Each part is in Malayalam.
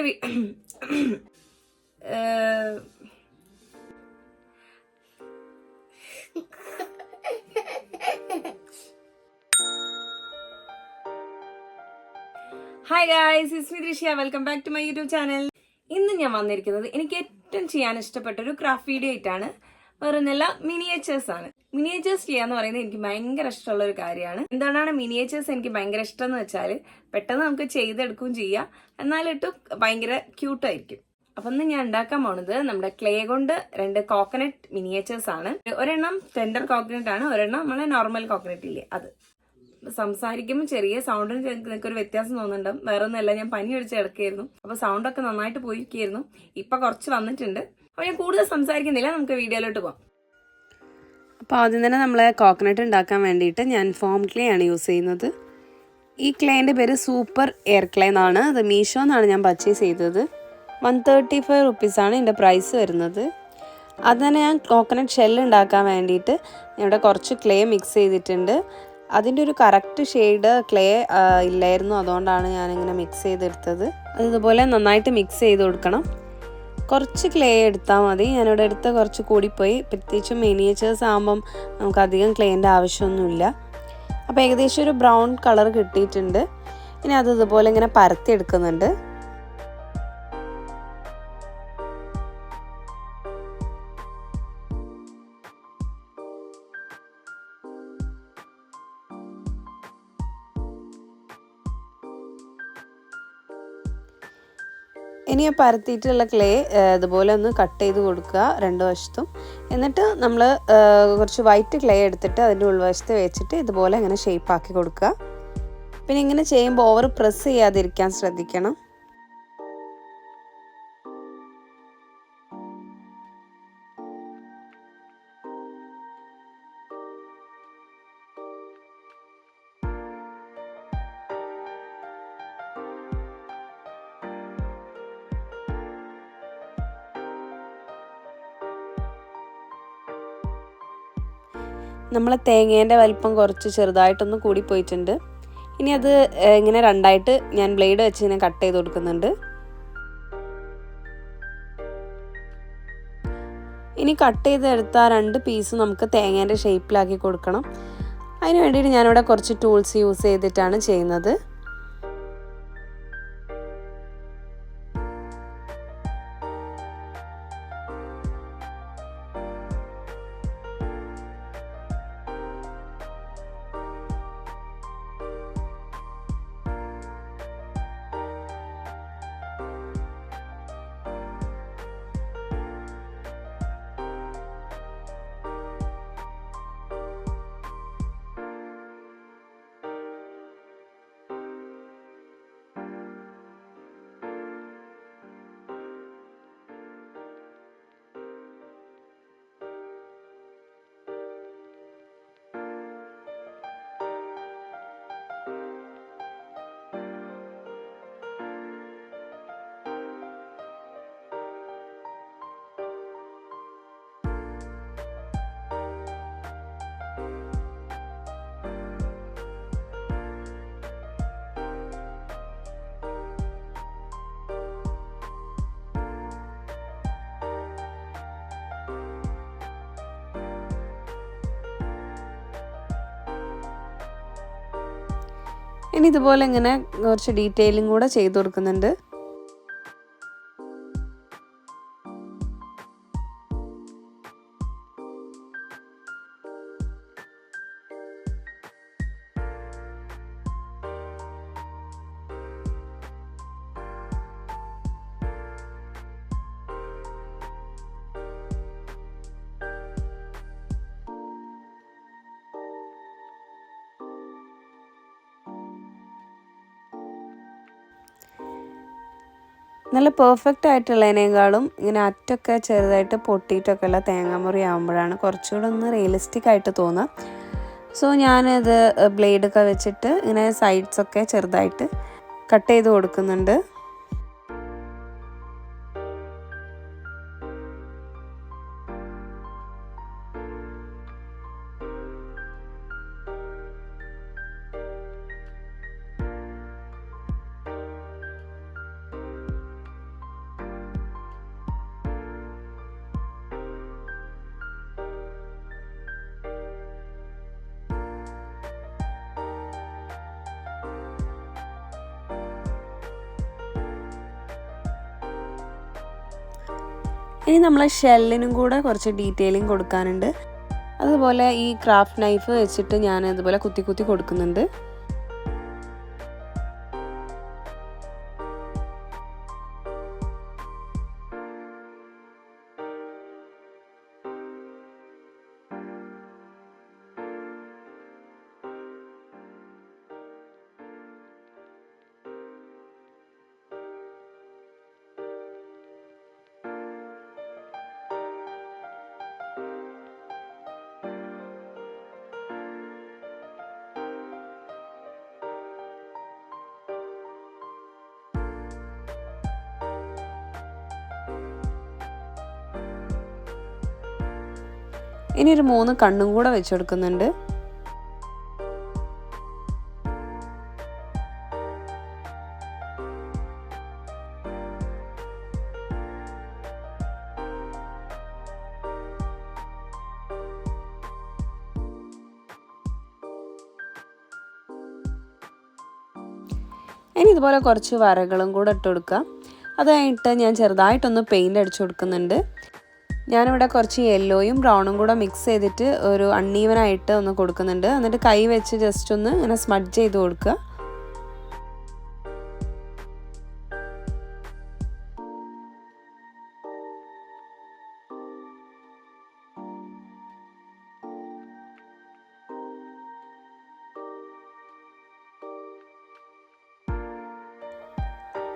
Hi guys, it's me Drishya. Welcome back to my YouTube channel. ഇന്ന് ഞാൻ വന്നിരിക്കുന്നത് എനിക്ക് ഏറ്റവും ചെയ്യാൻ ഇഷ്ടപ്പെട്ട ഒരു ക്രാഫ്റ്റ് വീഡിയോ ആയിട്ടാണ്. വേറൊന്നല്ല, മിനിയേച്ചേഴ്സ് ആണ്. മിനിയേച്ചേഴ്സ് ചെയ്യാന്ന് പറയുന്നത് എനിക്ക് ഭയങ്കര ഇഷ്ടമുള്ള ഒരു കാര്യമാണ്. എന്താണ് മിനിയേച്ചേഴ്സ് എനിക്ക് ഭയങ്കര ഇഷ്ടം എന്ന് വെച്ചാൽ പെട്ടെന്ന് നമുക്ക് ചെയ്തെടുക്കുകയും ചെയ്യാം, എന്നാലിട്ടും ഭയങ്കര ക്യൂട്ടായിരിക്കും. അപ്പൊ ഇന്ന് ഞാൻ ഉണ്ടാക്കാൻ പോണത് നമ്മുടെ ക്ലേ കൊണ്ട് 2 കോക്കനട്ട് മിനിയേച്ചേഴ്സ് ആണ്. ഒരെണ്ണം ടെൻഡർ കോക്കനട്ട് ആണ്, ഒരെണ്ണം നമ്മളെ നോർമൽ കോക്കനട്ട് ഇല്ലേ അത്. സംസാരിക്കുമ്പോൾ ചെറിയ സൗണ്ടിന് നിങ്ങൾക്ക് ഒരു വ്യത്യാസം തോന്നുന്നുണ്ട്. വേറെ ഒന്നുമല്ല, ഞാൻ പനി അടിച്ച് കിടക്കുകയായിരുന്നു. അപ്പൊ സൗണ്ടൊക്കെ നന്നായിട്ട് പോയിരിക്കുകയായിരുന്നു. ഇപ്പൊ കുറച്ച് വന്നിട്ടുണ്ട്. അപ്പൊ ഞാൻ കൂടുതൽ സംസാരിക്കുന്നില്ല, നമുക്ക് വീഡിയോയിലോട്ട് പോകാം. അപ്പോൾ ആദ്യം തന്നെ നമ്മൾ കോക്കനട്ട് ഉണ്ടാക്കാൻ വേണ്ടിയിട്ട് ഞാൻ ഫോം ക്ലേ ആണ് യൂസ് ചെയ്യുന്നത്. ഈ ക്ലേൻ്റെ പേര് സൂപ്പർ എയർ ക്ലേ എന്നാണ്. അത് മീഷോ എന്നാണ് ഞാൻ പർച്ചേസ് ചെയ്തത്. 135 റുപ്പീസാണ് ഇതിൻ്റെ പ്രൈസ് വരുന്നത്. അത് തന്നെ ഞാൻ കോക്കനട്ട് ഷെല്ല് ഉണ്ടാക്കാൻ വേണ്ടിയിട്ട് ഇവിടെ കുറച്ച് ക്ലേ മിക്സ് ചെയ്തിട്ടുണ്ട്. അതിൻ്റെ ഒരു കറക്റ്റ് ഷെയ്ഡ് ക്ലേ ഇല്ലായിരുന്നു, അതുകൊണ്ടാണ് ഞാനിങ്ങനെ മിക്സ് ചെയ്തെടുത്തത്. അതുപോലെ നന്നായിട്ട് മിക്സ് ചെയ്ത് കൊടുക്കണം. കുറച്ച് ക്ലേ എടുത്താൽ മതി. ഞാനിവിടെ എടുത്ത കുറച്ച് കൂടിപ്പോയി. പ്രത്യേകിച്ചും മിനിയേച്ചേഴ്സ് ആകുമ്പം നമുക്ക് അധികം ക്ലേൻ്റെ ആവശ്യമൊന്നുമില്ല. അപ്പോൾ ഏകദേശം ഒരു ബ്രൗൺ കളർ കിട്ടിയിട്ടുണ്ട്. ഇനി അത് ഇതുപോലെ ഇങ്ങനെ പരത്തി എടുക്കുന്നുണ്ട്. ഇനി ആ പരത്തിയിട്ടുള്ള ക്ലേ ഇതുപോലെ ഒന്ന് കട്ട് ചെയ്ത് കൊടുക്കുക 2 വശത്തും. എന്നിട്ട് നമ്മൾ കുറച്ച് വൈറ്റ് ക്ലേ എടുത്തിട്ട് അതിൻ്റെ ഉൾവശത്ത് വെച്ചിട്ട് ഇതുപോലെ ഇങ്ങനെ ഷേപ്പ് ആക്കി കൊടുക്കുക. പിന്നെ ഇങ്ങനെ ചെയ്യുമ്പോൾ ഓവർ പ്രസ് ചെയ്യാതിരിക്കാൻ ശ്രദ്ധിക്കണം. നമ്മളെ തേങ്ങേൻ്റെ വലിപ്പം കുറച്ച് ചെറുതായിട്ടൊന്ന് കൂടിപ്പോയിട്ടുണ്ട്. ഇനി അത് ഇങ്ങനെ 2ആയിട്ട് ഞാൻ ബ്ലേഡ് വെച്ച് ഇങ്ങനെ കട്ട് ചെയ്ത് കൊടുക്കുന്നുണ്ട്. ഇനി കട്ട് ചെയ്തെടുത്ത 2 പീസ് നമുക്ക് തേങ്ങേൻ്റെ ഷേപ്പിലാക്കി കൊടുക്കണം. അതിന് വേണ്ടിയിട്ട് ഞാനിവിടെ കുറച്ച് ടൂൾസ് യൂസ് ചെയ്തിട്ടാണ് ചെയ്യുന്നത്. ഇനി ഇതുപോലെ ഇങ്ങനെ കുറച്ച് ഡീറ്റെയിലിംഗ് കൂടെ ചെയ്ത് കൊടുക്കുന്നുണ്ട്. നല്ല പെർഫെക്റ്റ് ആയിട്ടുള്ളതിനേക്കാളും ഇങ്ങനെ അറ്റൊക്കെ ചെറുതായിട്ട് പൊട്ടിയിട്ടൊക്കെ ഉള്ള തേങ്ങാമുറി ആകുമ്പോഴാണ് കുറച്ചുകൂടെ ഒന്ന് റിയലിസ്റ്റിക് ആയിട്ട് തോന്നുക. സോ ഞാനിത് ബ്ലേഡൊക്കെ വെച്ചിട്ട് ഇങ്ങനെ സൈഡ്സൊക്കെ ചെറുതായിട്ട് കട്ട് ചെയ്ത് കൊടുക്കുന്നുണ്ട്. ഇനി നമ്മൾ ഷെല്ലിനും കൂടെ കുറച്ച് ഡീറ്റെയിലിംഗ് കൊടുക്കാനുണ്ട്. അതുപോലെ ഈ ക്രാഫ്റ്റ് നൈഫ് വെച്ചിട്ട് ഞാൻ ഇതുപോലെ കുത്തി കുത്തി കൊടുക്കുന്നുണ്ട്. ഇനി ഒരു 3 കണ്ണും കൂടെ വെച്ച് കൊടുക്കുന്നുണ്ട്. ഇനി ഇതുപോലെ കുറച്ച് വരകളും കൂടെ ഇട്ട് കൊടുക്കുക. അത് കഴിഞ്ഞിട്ട് ഞാൻ ചെറുതായിട്ടൊന്ന് പെയിൻ്റ് അടിച്ചു കൊടുക്കുന്നുണ്ട്. ഞാനിവിടെ കുറച്ച് യെല്ലോയും ബ്രൗണും കൂടെ മിക്സ് ചെയ്തിട്ട് ഒരു അൺഈവനായിട്ട് ഒന്ന് കൊടുക്കുന്നുണ്ട്. എന്നിട്ട് കൈ വെച്ച് ജസ്റ്റ് ഒന്ന് ഇങ്ങനെ സ്മഡ്ജ് ചെയ്ത് കൊടുക്കുക.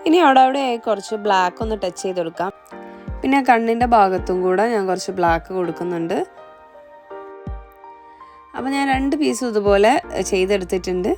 ഇനി അവിടെ കുറച്ച് ബ്ലാക്ക് ഒന്ന് ടച്ച് ചെയ്ത് കൊടുക്കാം. പിന്നെ കണ്ണിൻ്റെ ഭാഗത്തും കൂടെ ഞാൻ കുറച്ച് ബ്ലാക്ക് കൊടുക്കുന്നുണ്ട്. അപ്പോൾ ഞാൻ 2 പീസും ഇതുപോലെ ചെയ്തെടുത്തിട്ടുണ്ട്.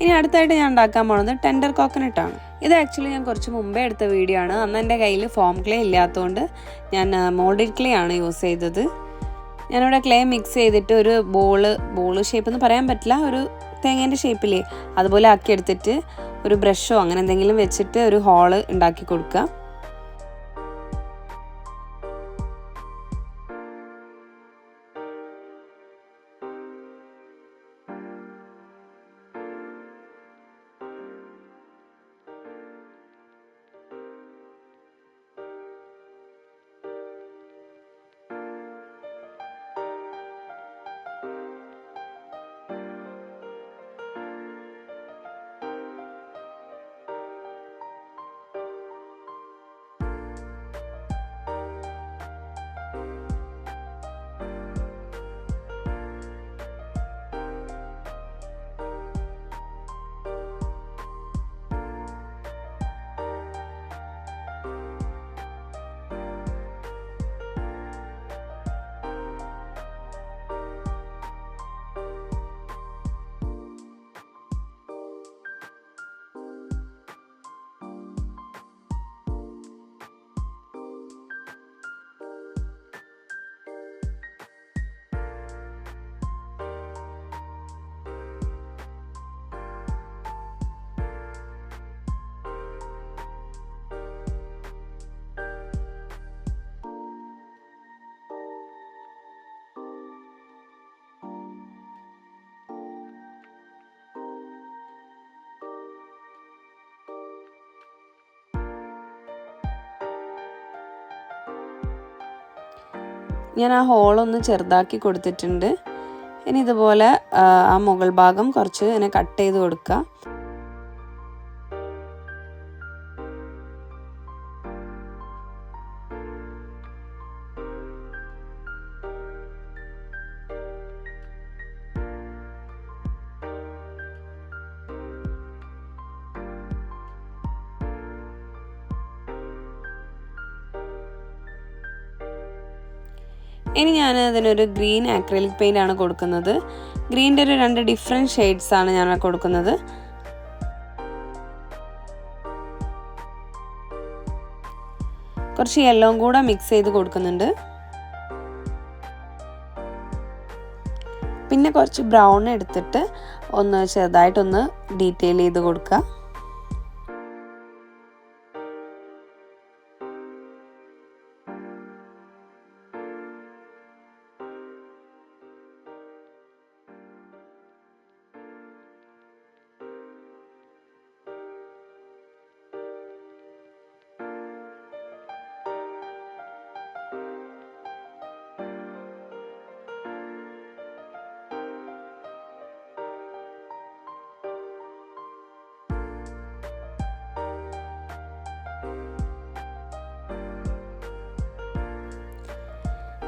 ഇനി അടുത്തായിട്ട് ഞാൻ ഉണ്ടാക്കാൻ പോകുന്നത് ടെൻഡർ കോക്കനട്ടാണ്. ഇത് ആക്ച്വലി ഞാൻ കുറച്ച് മുമ്പേ എടുത്ത വീഡിയോ ആണ്. അന്ന് എൻ്റെ കയ്യിൽ ഫോം ക്ലേ ഇല്ലാത്തതുകൊണ്ട് ഞാൻ മോൾഡഡ് ക്ലേ ആണ് യൂസ് ചെയ്തത്. ഞാനിവിടെ ക്ലേ മിക്സ് ചെയ്തിട്ട് ഒരു ബോള് ഷേപ്പ് എന്ന് പറയാൻ പറ്റില്ല, ഒരു തേങ്ങേൻ്റെ ഷേപ്പിലേ അതുപോലെ ആക്കി എടുത്തിട്ട് ഒരു ബ്രഷോ അങ്ങനെ എന്തെങ്കിലും വെച്ചിട്ട് ഒരു ഹോള് ഉണ്ടാക്കി കൊടുക്കുക. ഞാൻ ആ ഹോളൊന്ന് ചെറുതാക്കി കൊടുത്തിട്ടുണ്ട്. ഇനി ഇതുപോലെ ആ മുകൾ ഭാഗം കുറച്ച് ഇങ്ങനെ കട്ട് ചെയ്ത് കൊടുക്കുക. ഇനി ഞാൻ അതിനൊരു ഗ്രീൻ ആക്രിലിക് പെയിൻ്റ് ആണ് കൊടുക്കുന്നത്. ഗ്രീൻ്റെ ഒരു 2 ഡിഫറെൻറ്റ് ഷെയ്ഡ്സ് ആണ് ഞാൻ കൊടുക്കുന്നത്. കുറച്ച് യെല്ലോയും കൂടെ മിക്സ് ചെയ്ത് കൊടുക്കുന്നുണ്ട്. പിന്നെ കുറച്ച് ബ്രൗൺ എടുത്തിട്ട് ഒന്ന് ചെറുതായിട്ടൊന്ന് ഡീറ്റെയിൽ ചെയ്ത് കൊടുക്കുക.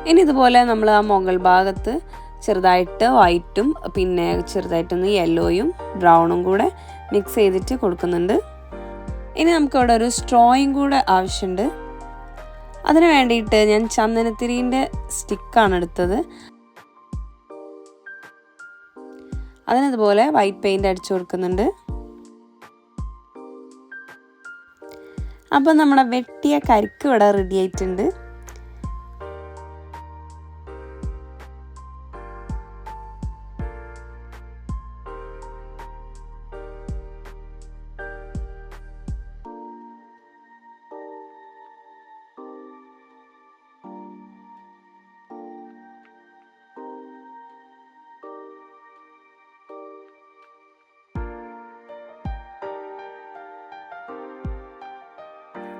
ഇനി ഇതുപോലെ നമ്മൾ ആ മുകൾ ഭാഗത്ത് ചെറുതായിട്ട് വൈറ്റും പിന്നെ ചെറുതായിട്ടൊന്ന് യെല്ലോയും ബ്രൗണും കൂടെ മിക്സ് ചെയ്തിട്ട് കൊടുക്കുന്നുണ്ട്. ഇനി നമുക്കിവിടെ ഒരു സ്ട്രോയും കൂടെ ആവശ്യമുണ്ട്. അതിന് വേണ്ടിയിട്ട് ഞാൻ ചന്ദനത്തിരീൻ്റെ സ്റ്റിക്കാണ് എടുത്തത്. അതിനതുപോലെ വൈറ്റ് പെയിൻ്റ് അടിച്ചു കൊടുക്കുന്നുണ്ട്. അപ്പം നമ്മുടെ വെട്ടിയ കരിക്ക് ഇവിടെ റെഡി ആയിട്ടുണ്ട്.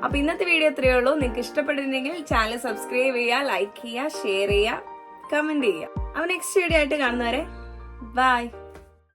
അപ്പൊ ഇന്നത്തെ വീഡിയോ ഇത്രയേ ഉള്ളൂ. നിങ്ങൾക്ക് ഇഷ്ടപ്പെട്ടിരുന്നെങ്കിൽ ചാനൽ സബ്സ്ക്രൈബ് ചെയ്യുക, ലൈക്ക് ചെയ്യുക, ഷെയർ ചെയ്യുക, കമന്റ് ചെയ്യുക. അപ്പൊ നെക്സ്റ്റ് വീഡിയോ ആയിട്ട് കാണുന്നവരെ ബൈ.